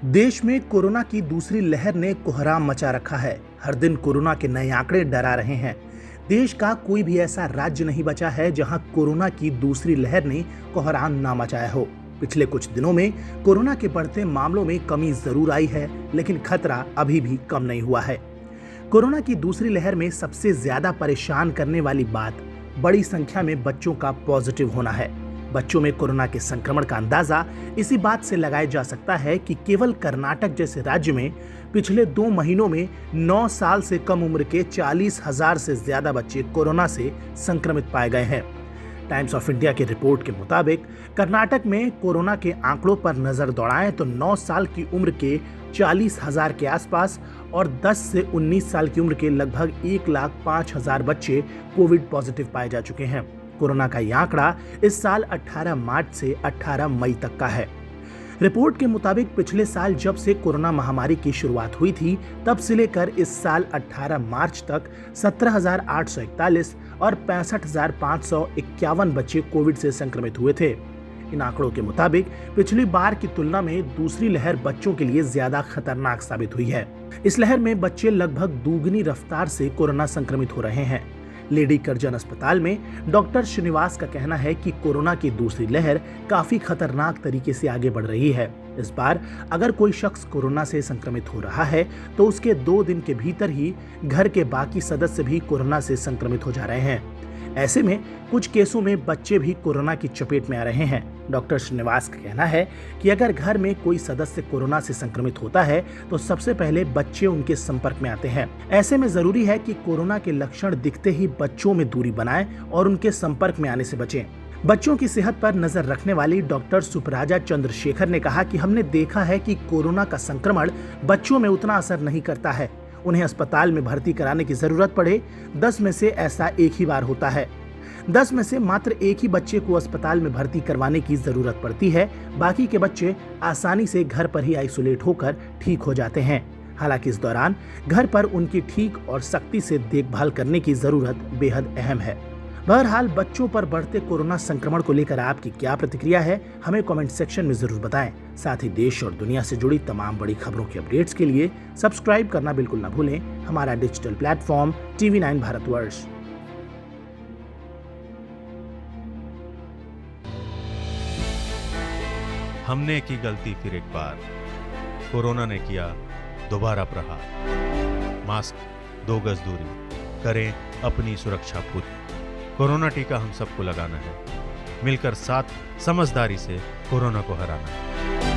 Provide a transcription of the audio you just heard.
देश में कोरोना की दूसरी लहर ने कोहराम मचा रखा है। हर दिन कोरोना के नए आंकड़े डरा रहे हैं। देश का कोई भी ऐसा राज्य नहीं बचा है जहां कोरोना की दूसरी लहर ने कोहराम ना मचाया हो। पिछले कुछ दिनों में कोरोना के बढ़ते मामलों में कमी जरूर आई है, लेकिन खतरा अभी भी कम नहीं हुआ है। कोरोना की दूसरी लहर में सबसे ज्यादा परेशान करने वाली बात बड़ी संख्या में बच्चों का पॉजिटिव होना है। बच्चों में कोरोना के संक्रमण का अंदाजा इसी बात से लगाया जा सकता है कि केवल कर्नाटक जैसे राज्य में पिछले 2 महीनों में 9 साल से कम उम्र के 40,000 से ज्यादा बच्चे कोरोना से संक्रमित पाए गए हैं। टाइम्स ऑफ इंडिया की रिपोर्ट के मुताबिक कर्नाटक में कोरोना के आंकड़ों पर नजर दौड़ाएं तो 9 साल की उम्र के 40,000 के आसपास और 10 से 19 साल की उम्र के लगभग 1,05,000 बच्चे कोविड पॉजिटिव पाए जा चुके हैं। कोरोना का यह आंकड़ा इस साल 18 मार्च से 18 मई तक का है। रिपोर्ट के मुताबिक पिछले साल जब से कोरोना महामारी की शुरुआत हुई थी, तब से लेकर इस साल 18 मार्च तक 17,841 और 65,551 बच्चे कोविड से संक्रमित हुए थे। इन आंकड़ों के मुताबिक पिछली बार की तुलना में दूसरी लहर बच्चों के लिए ज्यादा खतरनाक साबित हुई है। इस लहर में बच्चे लगभग दोगुनी रफ्तार से कोरोना संक्रमित हो रहे हैं। लेडी कर्जन अस्पताल में डॉक्टर श्रीनिवास का कहना है कि कोरोना की दूसरी लहर काफी खतरनाक तरीके से आगे बढ़ रही है। इस बार अगर कोई शख्स कोरोना से संक्रमित हो रहा है तो उसके 2 दिन के भीतर ही घर के बाकी सदस्य भी कोरोना से संक्रमित हो जा रहे हैं। ऐसे में कुछ केसों में बच्चे भी कोरोना की चपेट में आ रहे हैं। डॉक्टर श्रीनिवास का कहना है कि अगर घर में कोई सदस्य कोरोना से संक्रमित होता है तो सबसे पहले बच्चे उनके संपर्क में आते हैं। ऐसे में जरूरी है कि कोरोना के लक्षण दिखते ही बच्चों में दूरी बनाएं और उनके संपर्क में आने से बचें। बच्चों की सेहत पर नजर रखने वाली डॉक्टर सुपराजा चंद्रशेखर ने कहा कि हमने देखा है कि कोरोना का संक्रमण बच्चों में उतना असर नहीं करता है। उन्हें अस्पताल में भर्ती कराने की जरूरत पड़े 10 में से ऐसा एक ही बार होता है। 10 में से मात्र एक ही बच्चे को अस्पताल में भर्ती करवाने की जरूरत पड़ती है। बाकी के बच्चे आसानी से घर पर ही आइसोलेट होकर ठीक हो जाते हैं। हालांकि इस दौरान घर पर उनकी ठीक और सख्ती से देखभाल करने की जरूरत बेहद अहम है। बहरहाल बच्चों पर बढ़ते कोरोना संक्रमण को लेकर आपकी क्या प्रतिक्रिया है, हमें कमेंट सेक्शन में जरूर बताएं। साथ ही देश और दुनिया से जुड़ी तमाम बड़ी खबरों के अपडेट्स के लिए सब्सक्राइब करना बिल्कुल ना भूलें हमारा डिजिटल प्लेटफॉर्म TV9 भारतवर्ष। हमने की गलती फिर एक बार, कोरोना ने किया दोबारा प्रहार। मास्क, 2 गज दूरी, करें अपनी सुरक्षा खुद। कोरोना टीका हम सबको लगाना है, मिलकर साथ समझदारी से कोरोना को हराना है।